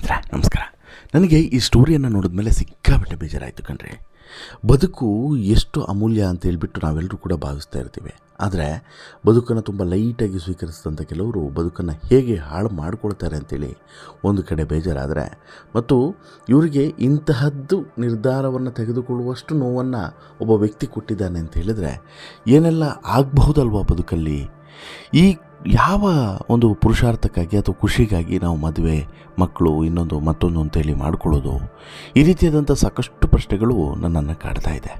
ಸ್ನೇಹಿತರೆ ನಮಸ್ಕಾರ. ನನಗೆ ಈ ಸ್ಟೋರಿಯನ್ನು ನೋಡಿದ ಮೇಲೆ ಸಿಕ್ಕಾಪಟ್ಟೆ ಬೇಜಾರಾಯಿತು ಕಣ್ರಿ. ಬದುಕು ಎಷ್ಟು ಅಮೂಲ್ಯ ಅಂತ ಹೇಳ್ಬಿಟ್ಟು ನಾವೆಲ್ಲರೂ ಕೂಡ ಭಾವಿಸ್ತಾ ಇರ್ತೀವಿ. ಆದರೆ ಬದುಕನ್ನು ತುಂಬ ಲೈಟಾಗಿ ಸ್ವೀಕರಿಸಿದಂಥ ಕೆಲವರು ಬದುಕನ್ನು ಹೇಗೆ ಹಾಳು ಮಾಡ್ಕೊಳ್ತಾರೆ ಅಂತೇಳಿ ಒಂದು ಕಡೆ ಬೇಜಾರಾದರೆ, ಮತ್ತು ಇವರಿಗೆ ಇಂತಹದ್ದು ನಿರ್ಧಾರವನ್ನು ತೆಗೆದುಕೊಳ್ಳುವಷ್ಟು ನೋವನ್ನು ಒಬ್ಬ ವ್ಯಕ್ತಿ ಕೊಟ್ಟಿದ್ದಾನೆ ಅಂತ ಹೇಳಿದರೆ ಏನೆಲ್ಲ ಆಗಬಹುದಲ್ವ ಬದುಕಲ್ಲಿ. ಈ ಯಾವ ಒಂದು ಪುರುಷಾರ್ಥಕ್ಕಾಗಿ ಅಥವಾ ಖುಷಿಗಾಗಿ ನಾವು ಮದುವೆ, ಮಕ್ಕಳು, ಇನ್ನೊಂದು ಮತ್ತೊಂದು ಅಂತೇಳಿ ಮಾಡ್ಕೊಳ್ಳೋದು, ಈ ರೀತಿಯಾದಂಥ ಸಾಕಷ್ಟು ಪ್ರಶ್ನೆಗಳು ನನ್ನನ್ನು ಕಾಡ್ತಾ ಇದೆ.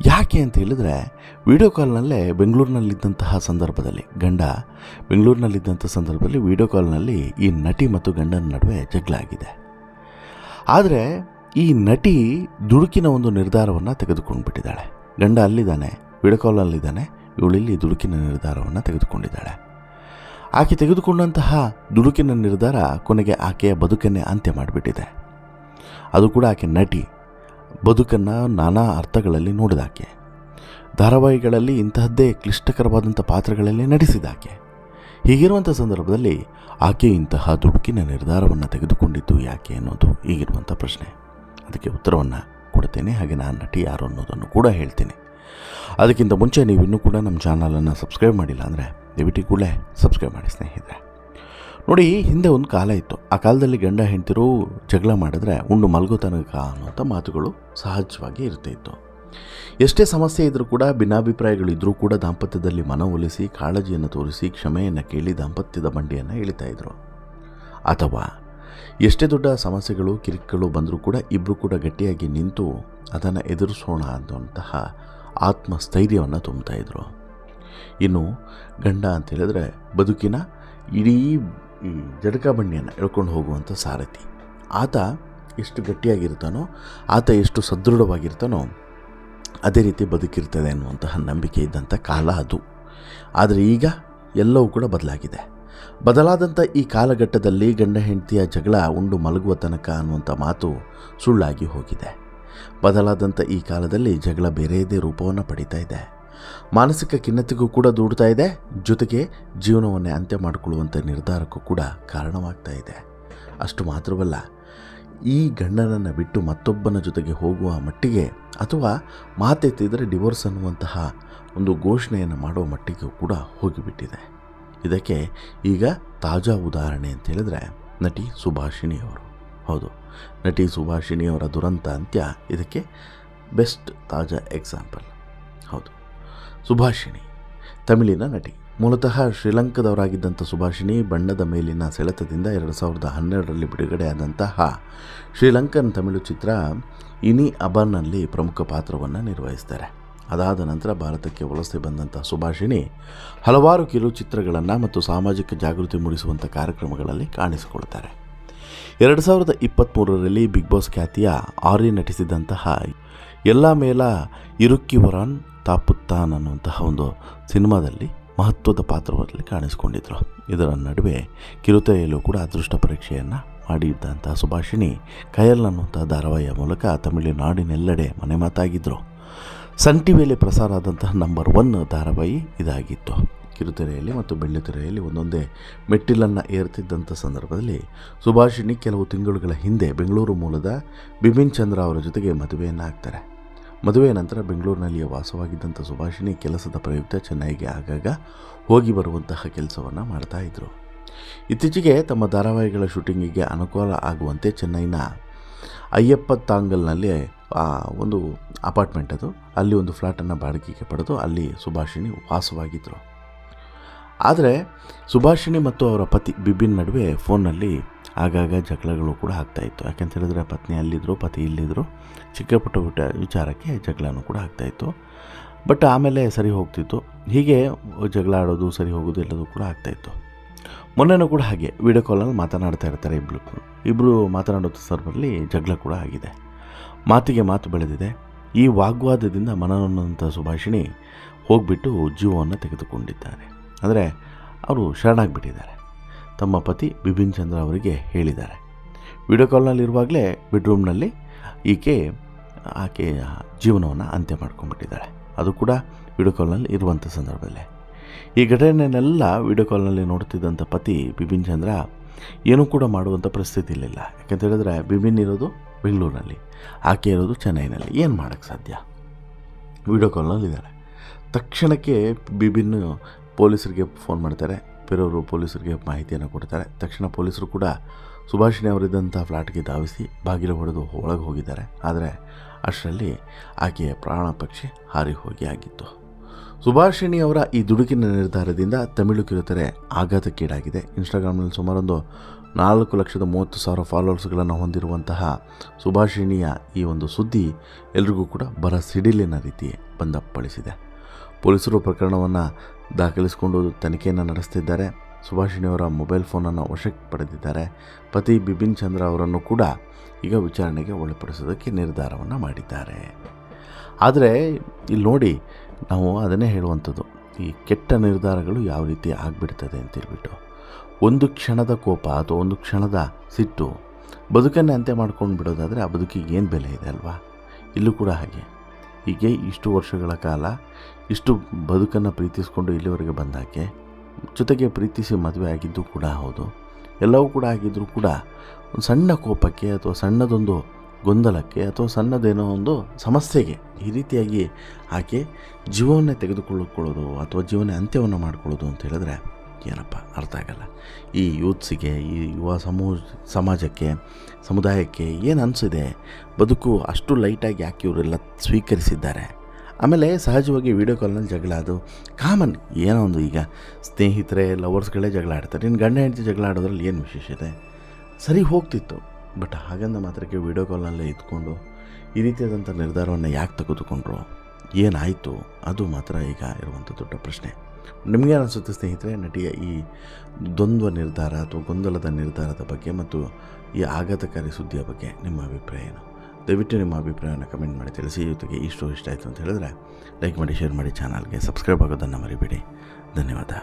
ಯಾಕೆ ಅಂತ ಹೇಳಿದರೆ, ವಿಡಿಯೋ ಕಾಲ್ನಲ್ಲೇ ಬೆಂಗಳೂರಿನಲ್ಲಿದ್ದಂತಹ ಸಂದರ್ಭದಲ್ಲಿ ವಿಡಿಯೋ ಕಾಲ್ನಲ್ಲಿ ಈ ನಟಿ ಮತ್ತು ಗಂಡನ ನಡುವೆ ಜಗಳ ಆಗಿದೆ. ಆದರೆ ಈ ನಟಿ ದುಡುಕಿನ ಒಂದು ನಿರ್ಧಾರವನ್ನು ತೆಗೆದುಕೊಂಡು ಬಿಟ್ಟಿದ್ದಾಳೆ. ಗಂಡ ಅಲ್ಲಿದ್ದಾನೆ, ವಿಡಿಯೋ ಕಾಲಲ್ಲಿದ್ದಾನೆ, ಇವಳಿಲ್ಲಿ ದುಡುಕಿನ ನಿರ್ಧಾರವನ್ನು ತೆಗೆದುಕೊಂಡಿದ್ದಾಳೆ. ಆಕೆ ತೆಗೆದುಕೊಂಡಂತಹ ದುಡುಕಿನ ನಿರ್ಧಾರ ಕೊನೆಗೆ ಆಕೆಯ ಬದುಕನ್ನೇ ಅಂತ್ಯ ಮಾಡಿಬಿಟ್ಟಿದೆ. ಅದು ಕೂಡ ಆಕೆ ನಟಿ, ಬದುಕನ್ನು ನಾನಾ ಅರ್ಥಗಳಲ್ಲಿ ನೋಡಿದಾಕೆ, ಧಾರಾವಾಹಿಗಳಲ್ಲಿ ಇಂತಹದ್ದೇ ಕ್ಲಿಷ್ಟಕರವಾದಂಥ ಪಾತ್ರಗಳಲ್ಲಿ ನಟಿಸಿದಾಕೆ. ಹೀಗಿರುವಂಥ ಸಂದರ್ಭದಲ್ಲಿ ಆಕೆ ಇಂತಹ ದುಡುಕಿನ ನಿರ್ಧಾರವನ್ನು ತೆಗೆದುಕೊಂಡಿದ್ದು ಯಾಕೆ ಅನ್ನೋದು ಈಗಿರುವಂಥ ಪ್ರಶ್ನೆ. ಅದಕ್ಕೆ ಉತ್ತರವನ್ನು ಕೊಡ್ತೇನೆ, ಹಾಗೆ ನಾನು ನಟಿ ಯಾರು ಅನ್ನೋದನ್ನು ಕೂಡ ಹೇಳ್ತೀನಿ. ಅದಕ್ಕಿಂತ ಮುಂಚೆ ನೀವು ಇನ್ನೂ ಕೂಡ ನಮ್ಮ ಚಾನಲನ್ನು ಸಬ್ಸ್ಕ್ರೈಬ್ ಮಾಡಿಲ್ಲ ಅಂದರೆ ದಯವಿಟ್ಟು ಕೂಡಲೇ ಸಬ್ಸ್ಕ್ರೈಬ್ ಮಾಡಿ ಸ್ನೇಹಿತರೆ. ನೋಡಿ, ಹಿಂದೆ ಒಂದು ಕಾಲ ಇತ್ತು. ಆ ಕಾಲದಲ್ಲಿ ಗಂಡ ಹೆಂಡತಿರು ಜಗಳ ಮಾಡಿದ್ರೆ ಉಂಡು ಮಲಗೋ ತನಕ ಅನ್ನೋಂಥ ಮಾತುಗಳು ಸಹಜವಾಗಿ ಇರ್ತಾಯಿತ್ತು. ಎಷ್ಟೇ ಸಮಸ್ಯೆ ಇದ್ದರೂ ಕೂಡ, ಭಿನ್ನಾಭಿಪ್ರಾಯಗಳಿದ್ದರೂ ಕೂಡ ದಾಂಪತ್ಯದಲ್ಲಿ ಮನವೊಲಿಸಿ, ಕಾಳಜಿಯನ್ನು ತೋರಿಸಿ, ಕ್ಷಮೆಯನ್ನು ಕೇಳಿ ದಾಂಪತ್ಯದ ಬಂಡಿಯನ್ನು ಎಳಿತಾಯಿದ್ರು. ಅಥವಾ ಎಷ್ಟೇ ದೊಡ್ಡ ಸಮಸ್ಯೆಗಳು, ಕಿರಿಕಗಳು ಬಂದರೂ ಕೂಡ ಇಬ್ಬರು ಕೂಡ ಗಟ್ಟಿಯಾಗಿ ನಿಂತು ಅದನ್ನು ಎದುರಿಸೋಣ ಅನ್ನುವಂತಹ ಆತ್ಮಸ್ಥೈರ್ಯವನ್ನು ತುಂಬ್ತಾಯಿದ್ರು. ಇನ್ನು ಗಂಡ ಅಂತ ಹೇಳಿದ್ರೆ ಬದುಕಿನ ಇಡೀ ಈ ಜಡಕ ಬಂಡಿಯನ್ನು ಎಳ್ಕೊಂಡು ಹೋಗುವಂಥ ಸಾರಥಿ. ಆತ ಎಷ್ಟು ಗಟ್ಟಿಯಾಗಿರ್ತಾನೋ, ಆತ ಎಷ್ಟು ಸದೃಢವಾಗಿರ್ತಾನೋ ಅದೇ ರೀತಿ ಬದುಕಿರ್ತದೆ ಅನ್ನುವಂತಹ ನಂಬಿಕೆ ಇದ್ದಂಥ ಕಾಲ ಅದು. ಆದರೆ ಈಗ ಎಲ್ಲವೂ ಕೂಡ ಬದಲಾಗಿದೆ. ಬದಲಾದಂಥ ಈ ಕಾಲಘಟ್ಟದಲ್ಲಿ ಗಂಡ ಹೆಂಡತಿಯ ಜಗಳ ಉಂಡು ಮಲಗುವ ತನಕ ಅನ್ನುವಂಥ ಮಾತು ಸುಳ್ಳಾಗಿ ಹೋಗಿದೆ. ಬದಲಾದಂಥ ಈ ಕಾಲದಲ್ಲಿ ಜಗಳ ಬೇರೆಯದೇ ರೂಪವನ್ನು ಪಡೀತಾ ಇದೆ. ಮಾನಸಿಕ ಖಿನ್ನತೆಗೂ ಕೂಡ ದೂಡ್ತಾ ಇದೆ, ಜೊತೆಗೆ ಜೀವನವನ್ನೇ ಅಂತ್ಯ ಮಾಡಿಕೊಳ್ಳುವಂಥ ನಿರ್ಧಾರಕ್ಕೂ ಕೂಡ ಕಾರಣವಾಗ್ತಾ ಇದೆ. ಅಷ್ಟು ಮಾತ್ರವಲ್ಲ, ಈ ಗಂಡನನ್ನು ಬಿಟ್ಟು ಮತ್ತೊಬ್ಬನ ಜೊತೆಗೆ ಹೋಗುವ ಮಟ್ಟಿಗೆ, ಅಥವಾ ಮಾತೆತ್ತಿದರೆ ಡಿವೋರ್ಸ್ ಅನ್ನುವಂತಹ ಒಂದು ಘೋಷಣೆಯನ್ನು ಮಾಡುವ ಮಟ್ಟಿಗೂ ಕೂಡ ಹೋಗಿಬಿಟ್ಟಿದೆ. ಇದಕ್ಕೆ ಈಗ ತಾಜಾ ಉದಾಹರಣೆ ಅಂತ ಹೇಳಿದ್ರೆ ನಟಿ ಸುಭಾಷಿಣಿಯವರು. ಹೌದು, ನಟಿ ಸುಭಾಷಿಣಿಯವರ ದುರಂತ ಅಂತ್ಯ ಇದಕ್ಕೆ ಬೆಸ್ಟ್ ತಾಜಾ ಎಕ್ಸಾಂಪಲ್. ಹೌದು, ಸುಭಾಷಿಣಿ ತಮಿಳಿನ ನಟಿ. ಮೂಲತಃ ಶ್ರೀಲಂಕಾದವರಾಗಿದ್ದಂಥ ಸುಭಾಷಿಣಿ ಬಣ್ಣದ ಮೇಲಿನ ಸೆಳೆತದಿಂದ 2012ರಲ್ಲಿ ಬಿಡುಗಡೆಯಾದಂತಹ ಶ್ರೀಲಂಕನ್ ತಮಿಳು ಚಿತ್ರ ಇನಿ ಅಬನ್ನಲ್ಲಿ ಪ್ರಮುಖ ಪಾತ್ರವನ್ನು ನಿರ್ವಹಿಸ್ತಾರೆ. ಅದಾದ ನಂತರ ಭಾರತಕ್ಕೆ ವಲಸೆ ಬಂದಂಥ ಸುಭಾಷಿಣಿ ಹಲವಾರು ಕಿರುಚಿತ್ರಗಳನ್ನು ಮತ್ತು ಸಾಮಾಜಿಕ ಜಾಗೃತಿ ಮೂಡಿಸುವಂಥ ಕಾರ್ಯಕ್ರಮಗಳಲ್ಲಿ ಕಾಣಿಸಿಕೊಳ್ತಾರೆ. 2023ರಲ್ಲಿ ಬಿಗ್ ಬಾಸ್ ಖ್ಯಾತಿಯ ಆರಿ ನಟಿಸಿದಂತಹ ಎಲ್ಲ ಮೇಲ ಇರುಕ್ಕಿ ವರಾನ್ ತಾಪುತ್ತಾನ್ ಅನ್ನುವಂತಹ ಒಂದು ಸಿನಿಮಾದಲ್ಲಿ ಮಹತ್ವದ ಪಾತ್ರದಲ್ಲಿ ಕಾಣಿಸಿಕೊಂಡಿದ್ದರು. ಇದರ ನಡುವೆ ಕಿರುತೆರೆಯಲ್ಲೂ ಕೂಡ ಅದೃಷ್ಟ ಪರೀಕ್ಷೆಯನ್ನು ಮಾಡಿದ್ದಂಥ ಸುಭಾಷಿಣಿ ಕಯಲ್ ಅನ್ನುವಂಥ ಧಾರಾವಾಹಿಯ ಮೂಲಕ ತಮಿಳುನಾಡಿನೆಲ್ಲೆಡೆ ಮನೆ ಮಾತಾಗಿದ್ದರು. ಸನ್ ಟಿವಿಯಲ್ಲಿ ಪ್ರಸಾರ ಆದಂತಹ ನಂಬರ್ 1 ಧಾರಾವಾಹಿ ಇದಾಗಿತ್ತು. ಕಿರುತೆರೆಯಲ್ಲಿ ಮತ್ತು ಬೆಳ್ಳಿತೆರೆಯಲ್ಲಿ ಒಂದೊಂದೇ ಮೆಟ್ಟಿಲನ್ನು ಏರ್ತಿದ್ದಂಥ ಸಂದರ್ಭದಲ್ಲಿ ಸುಭಾಷಿಣಿ ಕೆಲವು ತಿಂಗಳುಗಳ ಹಿಂದೆ ಬೆಂಗಳೂರು ಮೂಲದ ಬಿಪಿನ್ ಚಂದ್ರ ಅವರ ಜೊತೆಗೆ ಮದುವೆಯನ್ನು ಆಗ್ತಾರೆ. ಮದುವೆಯ ನಂತರ ಬೆಂಗಳೂರಿನಲ್ಲಿಯೇ ವಾಸವಾಗಿದ್ದಂಥ ಸುಭಾಷಿಣಿ ಕೆಲಸದ ಪ್ರಯುಕ್ತ ಚೆನ್ನೈಗೆ ಆಗಾಗ ಹೋಗಿ ಬರುವಂತಹ ಕೆಲಸವನ್ನು ಮಾಡ್ತಾಯಿದ್ರು. ಇತ್ತೀಚೆಗೆ ತಮ್ಮ ಧಾರಾವಾಹಿಗಳ ಶೂಟಿಂಗಿಗೆ ಅನುಕೂಲ ಆಗುವಂತೆ ಚೆನ್ನೈನ ಅಯ್ಯಪ್ಪ ತಾಂಗಲ್ನಲ್ಲಿ ಒಂದು ಅಪಾರ್ಟ್ಮೆಂಟ್, ಅಲ್ಲಿ ಒಂದು ಫ್ಲ್ಯಾಟನ್ನು ಬಾಡಿಗೆಗೆ ಪಡೆದು ಅಲ್ಲಿ ಸುಭಾಷಿಣಿ ವಾಸವಾಗಿದ್ದರು. ಆದರೆ ಸುಭಾಷಿಣಿ ಮತ್ತು ಅವರ ಪತಿ ಬಿಬಿನ್ ನಡುವೆ ಫೋನ್ನಲ್ಲಿ ಆಗಾಗ ಜಗಳಗಳು ಕೂಡ ಆಗ್ತಾಯಿತ್ತು. ಯಾಕೆಂತ ಹೇಳಿದ್ರೆ ಪತ್ನಿ ಅಲ್ಲಿದ್ದರು, ಪತಿ ಇಲ್ಲಿದ್ದರು, ಚಿಕ್ಕ ಪುಟ್ಟ ವಿಚಾರಕ್ಕೆ ಜಗಳನೂ ಕೂಡ ಆಗ್ತಾಯಿತ್ತು. ಬಟ್ ಆಮೇಲೆ ಸರಿ ಹೋಗ್ತಿತ್ತು. ಹೀಗೆ ಜಗಳ ಆಡೋದು, ಸರಿ ಹೋಗೋದು ಎಲ್ಲದೂ ಕೂಡ ಆಗ್ತಾಯಿತ್ತು. ಮೊನ್ನೆನೂ ಕೂಡ ಹಾಗೆ ವಿಡಿಯೋ ಕಾಲಲ್ಲಿ ಮಾತನಾಡ್ತಾ ಇರ್ತಾರೆ ಇಬ್ಬರು ಮಾತನಾಡೋ ಸಂದರ್ಭದಲ್ಲಿ ಜಗಳ ಕೂಡ ಆಗಿದೆ. ಮಾತಿಗೆ ಮಾತು ಬೆಳೆದಿದೆ. ಈ ವಾಗ್ವಾದದಿಂದ ಮನನೊಂದಂಥ ಸುಭಾಷಿಣಿ ಹೋಗಿಬಿಟ್ಟು ಜೀವವನ್ನು ತೆಗೆದುಕೊಂಡಿದ್ದಾರೆ. ಅಂದರೆ ಅವರು ಶರಣಾಗಿಬಿಟ್ಟಿದ್ದಾರೆ. ತಮ್ಮ ಪತಿ ಬಿಪಿನ್ ಚಂದ್ರ ಅವರಿಗೆ ಹೇಳಿದ್ದಾರೆ. ವಿಡಿಯೋ ಕಾಲ್ನಲ್ಲಿರುವಾಗಲೇ ಬೆಡ್ರೂಮ್ನಲ್ಲಿ ಆಕೆಯ ಜೀವನವನ್ನು ಅಂತ್ಯ ಮಾಡ್ಕೊಂಡ್ಬಿಟ್ಟಿದ್ದಾಳೆ. ಅದು ಕೂಡ ವಿಡಿಯೋ ಕಾಲ್ನಲ್ಲಿ ಇರುವಂಥ ಸಂದರ್ಭದಲ್ಲೇ. ಈ ಘಟನೆಯನ್ನೆಲ್ಲ ವಿಡಿಯೋ ಕಾಲ್ನಲ್ಲಿ ನೋಡ್ತಿದ್ದಂಥ ಪತಿ ಬಿಪಿನ್ ಚಂದ್ರ ಏನೂ ಕೂಡ ಮಾಡುವಂಥ ಪರಿಸ್ಥಿತಿ ಇರಲಿಲ್ಲ. ಯಾಕಂತ ಹೇಳಿದ್ರೆ ಬಿಬಿನ್ ಇರೋದು ಬೆಂಗಳೂರಿನಲ್ಲಿ, ಆಕೆ ಇರೋದು ಚೆನ್ನೈನಲ್ಲಿ. ಏನು ಮಾಡೋಕ್ಕೆ ಸಾಧ್ಯ? ವಿಡಿಯೋ ಕಾಲ್ನಲ್ಲಿದ್ದಾರೆ. ತಕ್ಷಣಕ್ಕೆ ಬಿಬಿನ್ ಪೊಲೀಸರಿಗೆ ಫೋನ್ ಮಾಡ್ತಾರೆ. ಬೇರೆಯವರು ಪೊಲೀಸರಿಗೆ ಮಾಹಿತಿಯನ್ನು ಕೊಡ್ತಾರೆ. ತಕ್ಷಣ ಪೊಲೀಸರು ಕೂಡ ಸುಭಾಷಿಣಿ ಅವರಿದ್ದಂಥ ಫ್ಲ್ಯಾಟ್ಗೆ ಧಾವಿಸಿ ಬಾಗಿಲು ಹೊಡೆದು ಒಳಗೆ ಹೋಗಿದ್ದಾರೆ. ಆದರೆ ಅಷ್ಟರಲ್ಲಿ ಆಕೆಯ ಪ್ರಾಣ ಪಕ್ಷಿ ಹಾರಿ ಹೋಗಿ ಆಗಿತ್ತು. ಸುಭಾಷಿಣಿ ಅವರ ಈ ದುಡುಕಿನ ನಿರ್ಧಾರದಿಂದ ತಮಿಳು ಕಿರುತೆರೆ ಆಘಾತಕ್ಕೀಡಾಗಿದೆ. ಇನ್ಸ್ಟಾಗ್ರಾಮ್ನಲ್ಲಿ ಸುಮಾರೊಂದು 4,30,000 ಫಾಲೋವರ್ಸ್ಗಳನ್ನು ಹೊಂದಿರುವಂತಹ ಸುಭಾಷಿಣಿಯ ಈ ಒಂದು ಸುದ್ದಿ ಎಲ್ರಿಗೂ ಕೂಡ ಸಿಡಿಲಿನ ರೀತಿ ಬಂದಪ್ಪಳಿಸಿದೆ. ಪೊಲೀಸರು ಪ್ರಕರಣವನ್ನು ದಾಖಲಿಸಿಕೊಂಡು ತನಿಖೆಯನ್ನು ನಡೆಸ್ತಿದ್ದಾರೆ. ಸುಭಾಷಿಣಿಯವರ ಮೊಬೈಲ್ ಫೋನನ್ನು ವಶಕ್ಕೆ ಪಡೆದಿದ್ದಾರೆ. ಪತಿ ಬಿಪಿನ್ ಚಂದ್ರ ಅವರನ್ನು ಕೂಡ ಈಗ ವಿಚಾರಣೆಗೆ ಒಳಪಡಿಸೋದಕ್ಕೆ ನಿರ್ಧಾರವನ್ನು ಮಾಡಿದ್ದಾರೆ. ಆದರೆ ಇಲ್ಲಿ ನೋಡಿ, ನಾವು ಅದನ್ನೇ ಹೇಳುವಂಥದ್ದು, ಈ ಕೆಟ್ಟ ನಿರ್ಧಾರಗಳು ಯಾವ ರೀತಿ ಆಗಿಬಿಡ್ತದೆ ಅಂತೇಳ್ಬಿಟ್ಟು. ಒಂದು ಕ್ಷಣದ ಕೋಪ ಅಥವಾ ಒಂದು ಕ್ಷಣದ ಸಿಟ್ಟು ಬದುಕನ್ನೇ ಅಂತ್ಯ ಮಾಡ್ಕೊಂಡು ಬಿಡೋದಾದರೆ ಆ ಬದುಕಿಗೆ ಏನು ಬೆಲೆ ಇದೆ ಅಲ್ವಾ? ಇಲ್ಲೂ ಕೂಡ ಹಾಗೆ. ಹೀಗೆ ಇಷ್ಟು ವರ್ಷಗಳ ಕಾಲ ಇಷ್ಟು ಬದುಕನ್ನು ಪ್ರೀತಿಸ್ಕೊಂಡು ಇಲ್ಲಿವರೆಗೆ ಬಂದಾಕೆ, ಜೊತೆಗೆ ಪ್ರೀತಿಸಿ ಮದುವೆ ಆಗಿದ್ದು ಕೂಡ ಹೌದು, ಎಲ್ಲವೂ ಕೂಡ ಆಗಿದ್ದರೂ ಕೂಡ ಒಂದು ಸಣ್ಣ ಕೋಪಕ್ಕೆ ಅಥವಾ ಸಣ್ಣದೊಂದು ಗೊಂದಲಕ್ಕೆ ಅಥವಾ ಸಣ್ಣದೇನೋ ಒಂದು ಸಮಸ್ಯೆಗೆ ಈ ರೀತಿಯಾಗಿ ಆಕೆ ಜೀವವನ್ನೇ ತೆಗೆದುಕೊಳ್ಳುಕೊಳ್ಳೋದು ಅಥವಾ ಜೀವನ ಅಂತ್ಯವನ್ನು ಮಾಡಿಕೊಳ್ಳೋದು ಅಂತ ಹೇಳಿದ್ರೆ ಏನಪ್ಪ ಅರ್ಥ ಆಗಲ್ಲ. ಈ ಯೂತ್ಸಿಗೆ, ಈ ಯುವ ಸಮಾಜಕ್ಕೆ, ಸಮುದಾಯಕ್ಕೆ ಏನು ಅನಿಸಿದೆ? ಬದುಕು ಅಷ್ಟು ಲೈಟಾಗಿ ಯಾಕೆ ಇವರೆಲ್ಲ ಸ್ವೀಕರಿಸಿದ್ದಾರೆ? ಆಮೇಲೆ ಸಹಜವಾಗಿ ವೀಡಿಯೋ ಕಾಲ್ನಲ್ಲಿ ಜಗಳ, ಅದು ಕಾಮನ್. ಏನೋ ಒಂದು, ಈಗ ಸ್ನೇಹಿತರೆ, ಲವರ್ಸ್ಗಳೇ ಜಗಳ ಆಡ್ತಾರೆ. ಇನ್ನು ಗಂಡ ಹೆಂಡತಿ ಜಗಳ ಆಡೋದ್ರಲ್ಲಿ ಏನು ವಿಶೇಷತೆ? ಸರಿ ಹೋಗ್ತಿತ್ತು. ಬಟ್ ಹಾಗಂದ ಮಾತ್ರಕ್ಕೆ ವೀಡಿಯೋ ಕಾಲ್ನಲ್ಲೇ ಇದ್ಕೊಂಡು ಈ ರೀತಿಯಾದಂಥ ನಿರ್ಧಾರವನ್ನು ಯಾಕೆ ತೆಗೆದುಕೊಂಡ್ರು? ಏನಾಯಿತು? ಅದು ಮಾತ್ರ ಈಗ ಇರುವಂಥ ದೊಡ್ಡ ಪ್ರಶ್ನೆ. ನಿಮಗೆ ಅನಿಸುತ್ತೆ ಸ್ನೇಹಿತರೆ, ನಟಿಯ ಈ ದ್ವಂದ್ವ ನಿರ್ಧಾರ ಅಥವಾ ಗೊಂದಲದ ನಿರ್ಧಾರದ ಬಗ್ಗೆ ಮತ್ತು ಈ ಆಘಾತಕಾರಿ ಸುದ್ದಿಯ ಬಗ್ಗೆ ನಿಮ್ಮ ಅಭಿಪ್ರಾಯ ಏನು? ದಯವಿಟ್ಟು ನಿಮ್ಮ ಅಭಿಪ್ರಾಯವನ್ನು ಕಮೆಂಟ್ ಮಾಡಿ ತಿಳಿಸಿ. ಜೊತೆಗೆ ಇಷ್ಟ ಆಯಿತು ಅಂತ ಹೇಳಿದ್ರೆ ಲೈಕ್ ಮಾಡಿ, ಶೇರ್ ಮಾಡಿ, ಚಾನಲ್ಗೆ ಸಬ್ಸ್ಕ್ರೈಬ್ ಆಗೋದನ್ನು ಮರಿಬೇಡಿ. ಧನ್ಯವಾದ.